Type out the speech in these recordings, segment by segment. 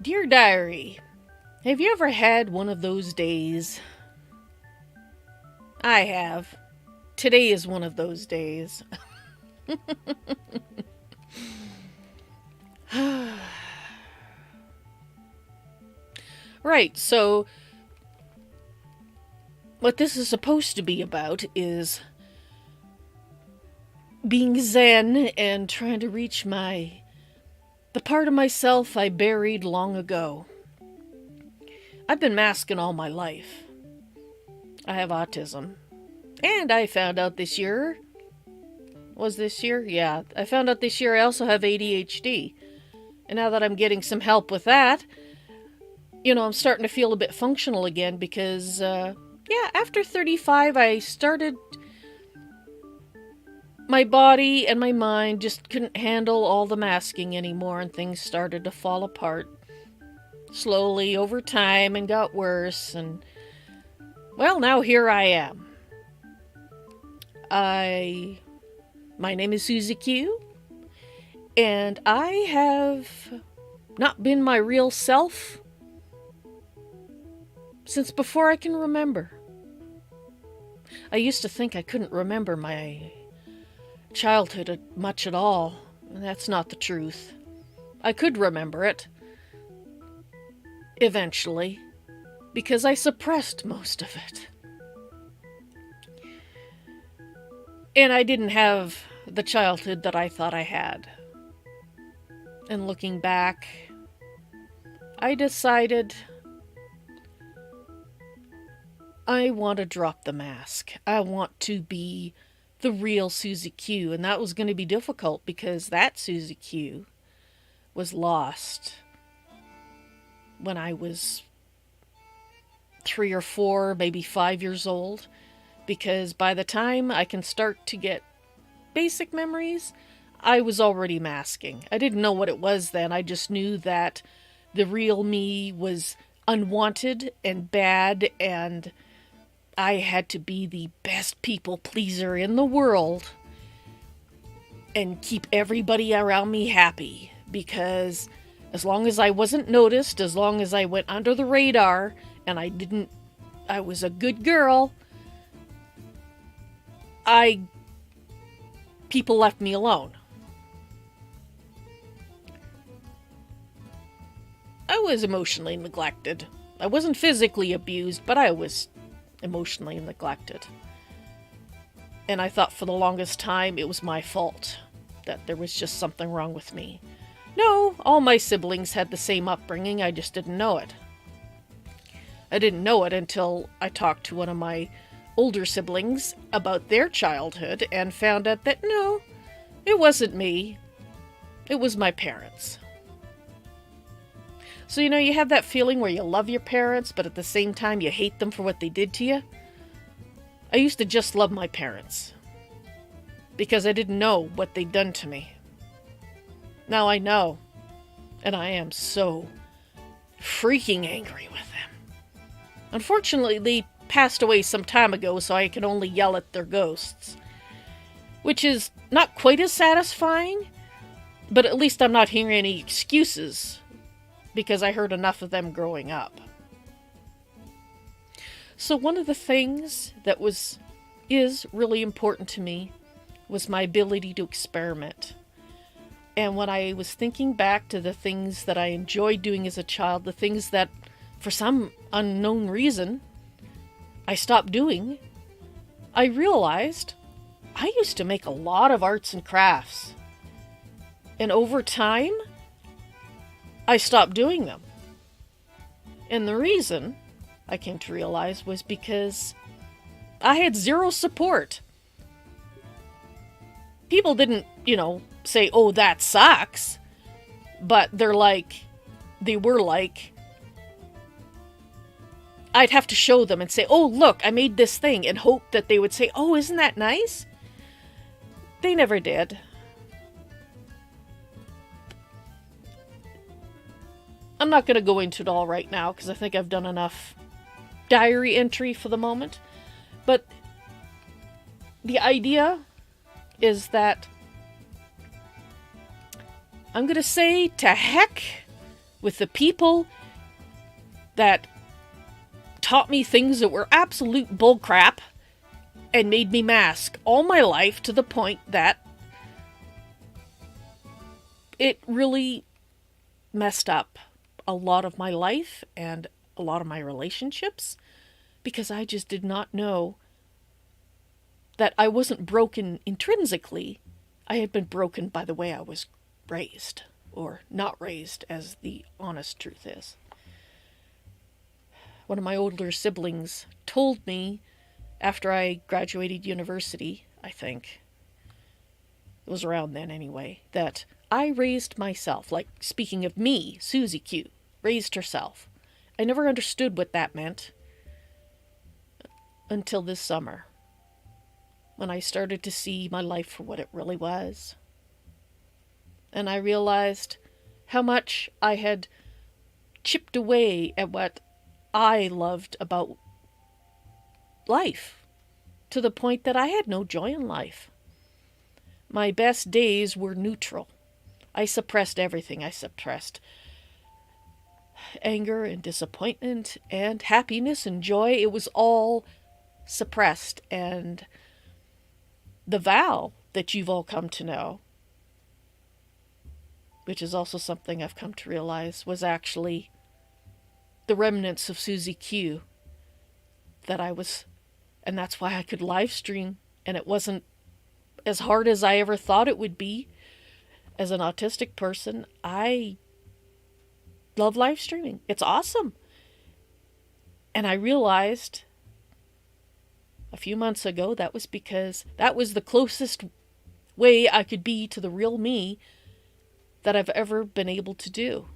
Dear Diary, have you ever had one of those days? I have. Today is one of those days. Right, so what this is supposed to be about is being zen and trying to reach the part of myself I buried long ago. I've been masking all my life. I have autism. And I found out this year... Was this year? Yeah. I found out this year I also have ADHD. And now that I'm getting some help with that, I'm starting to feel a bit functional again because, after 35, I started... My body and my mind just couldn't handle all the masking anymore, and things started to fall apart slowly over time and got worse, and well, now here I am. My name is SusieQ, and I have not been my real self since before I can remember. I used to think I couldn't remember my childhood much at all, and that's not the truth. I could remember it. Eventually. Because I suppressed most of it. And I didn't have the childhood that I thought I had. And looking back, I decided I want to drop the mask. I want to be the real SusieQ, and that was going to be difficult because that SusieQ was lost when I was 3 or 4, maybe 5 years old, because by the time I can start to get basic memories, I was already masking. I didn't know what it was then. I just knew that the real me was unwanted and bad, and I had to be the best people pleaser in the world and keep everybody around me happy, because as long as I wasn't noticed, as long as I went under the radar and I was a good girl, people left me alone. I was emotionally neglected. I wasn't physically abused, but I was emotionally neglected. And I thought for the longest time it was my fault, that there was just something wrong with me. No, all my siblings had the same upbringing, I just didn't know it. I didn't know it until I talked to one of my older siblings about their childhood and found out that no, it wasn't me. It was my parents. So, you have that feeling where you love your parents, but at the same time you hate them for what they did to you? I used to just love my parents, because I didn't know what they'd done to me. Now I know, and I am so freaking angry with them. Unfortunately, they passed away some time ago, so I can only yell at their ghosts, which is not quite as satisfying, but at least I'm not hearing any excuses, because I heard enough of them growing up. So one of the things that is really important to me was my ability to experiment. And when I was thinking back to the things that I enjoyed doing as a child, the things that, for some unknown reason, I stopped doing, I realized I used to make a lot of arts and crafts. And over time, I stopped doing them. And the reason, I came to realize, was because I had zero support. People didn't, say, oh, that sucks. But they were like, I'd have to show them and say, oh, look, I made this thing, and hope that they would say, oh, isn't that nice? They never did. I'm not going to go into it all right now because I think I've done enough diary entry for the moment. But the idea is that I'm going to say to heck with the people that taught me things that were absolute bullcrap and made me mask all my life to the point that it really messed up a lot of my life and a lot of my relationships, because I just did not know that I wasn't broken intrinsically. I had been broken by the way I was raised, or not raised, as the honest truth is. One of my older siblings told me after I graduated university, I think, it was around then anyway, that I raised myself. Like, speaking of me, SusieQ raised herself. I never understood what that meant until this summer, when I started to see my life for what it really was. And I realized how much I had chipped away at what I loved about life, to the point that I had no joy in life. My best days were neutral. I suppressed everything. I suppressed anger and disappointment and happiness and joy. It was all suppressed. And the Val that you've all come to know, which is also something I've come to realize, was actually the remnants of SusieQ that I was, and that's why I could live stream, and it wasn't as hard as I ever thought it would be. As an autistic person, I love live streaming. It's awesome. And I realized a few months ago that was because that was the closest way I could be to the real me that I've ever been able to do.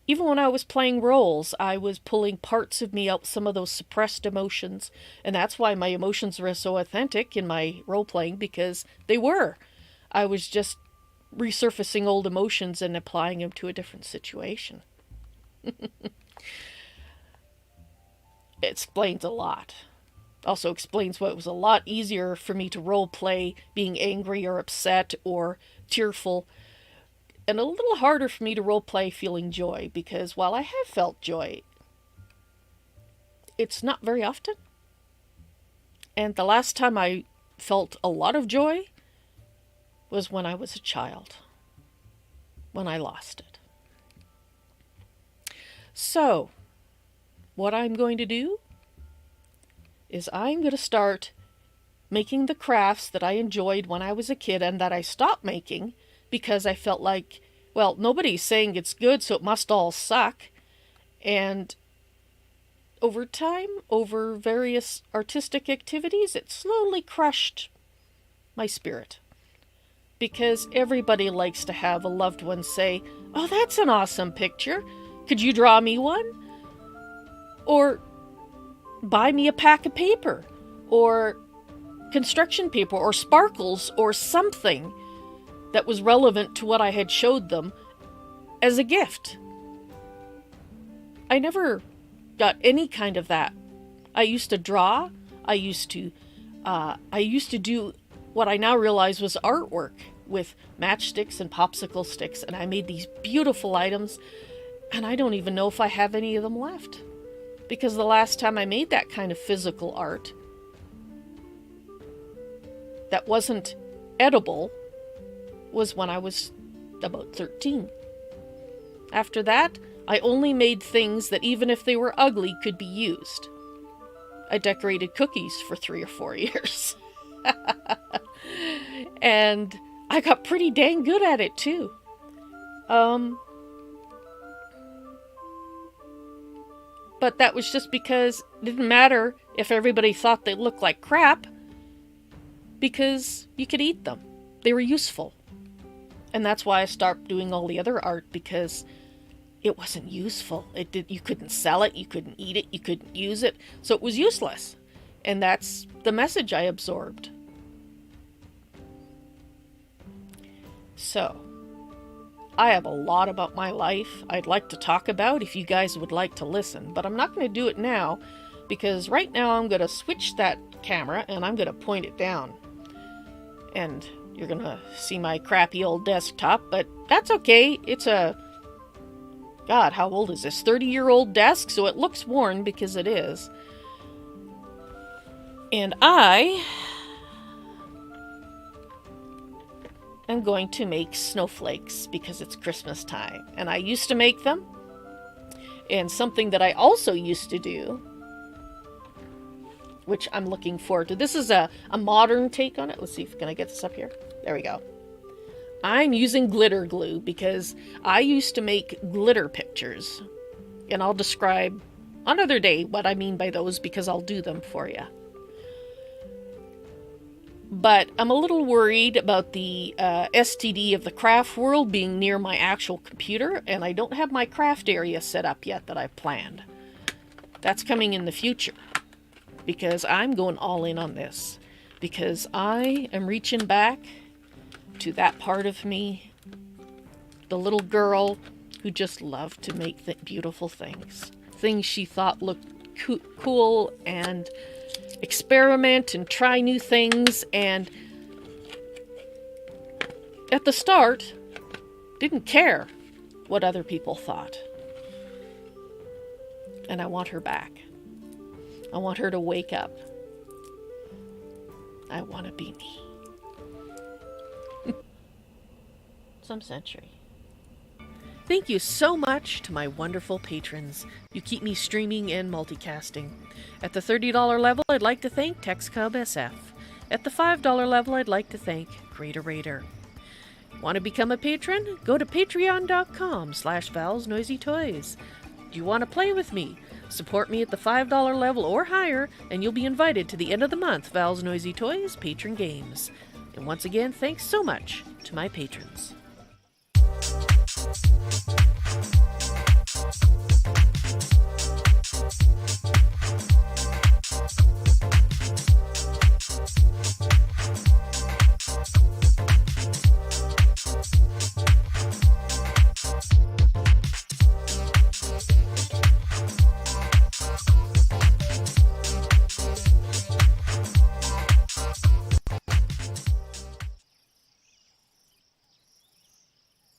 Even when I was playing roles, I was pulling parts of me out, some of those suppressed emotions. And that's why my emotions were so authentic in my role playing, because they were. I was just resurfacing old emotions and applying them to a different situation. It explains a lot. Also explains why it was a lot easier for me to role play being angry or upset or tearful, and a little harder for me to role play feeling joy, because while I have felt joy, it's not very often. And the last time I felt a lot of joy was when I was a child, when I lost it. So, what I'm going to do is I'm going to start making the crafts that I enjoyed when I was a kid and that I stopped making because I felt like, well, nobody's saying it's good, so it must all suck. And over time, over various artistic activities, it slowly crushed my spirit. Because everybody likes to have a loved one say, "Oh, that's an awesome picture. Could you draw me one?" Or buy me a pack of paper, or construction paper, or sparkles, or something that was relevant to what I had showed them as a gift. I never got any kind of that. I used to draw. I used to do what I now realize was artwork with matchsticks and popsicle sticks, and I made these beautiful items, and I don't even know if I have any of them left. Because the last time I made that kind of physical art that wasn't edible was when I was about 13. After that, I only made things that, even if they were ugly, could be used. I decorated cookies for 3 or 4 years. And I got pretty dang good at it, too. But that was just because it didn't matter if everybody thought they looked like crap, because you could eat them. They were useful. And that's why I stopped doing all the other art, because it wasn't useful. You couldn't sell it, you couldn't eat it, you couldn't use it, so it was useless. And that's the message I absorbed. So, I have a lot about my life I'd like to talk about if you guys would like to listen, but I'm not going to do it now because right now I'm going to switch that camera and I'm going to point it down. And you're going to see my crappy old desktop, but that's okay. It's a, God, how old is this? 30-year-old desk, so it looks worn because it is. And I am going to make snowflakes because it's Christmas time. And I used to make them. And something that I also used to do, which I'm looking forward to. This is a modern take on it. Let's see if can I get this up here. There we go. I'm using glitter glue because I used to make glitter pictures. And I'll describe another day what I mean by those because I'll do them for you. But I'm a little worried about the STD of the craft world being near my actual computer, and I don't have my craft area set up yet that I've planned. That's coming in the future, because I'm going all in on this, because I am reaching back to that part of me, the little girl who just loved to make beautiful things she thought looked cool and experiment and try new things, and at the start didn't care what other people thought. And I want her back. I want her to wake up. I want to be me. Some century. Thank you so much to my wonderful patrons. You keep me streaming and multicasting. At the $30 level, I'd like to thank TexCub SF. At the $5 level, I'd like to thank Greater Raider. Want to become a patron? Go to patreon.com/valsnoisytoys. Do you want to play with me? Support me at the $5 level or higher, and you'll be invited to the end of the month Val's Noisy Toys Patron Games. And once again, thanks so much to my patrons.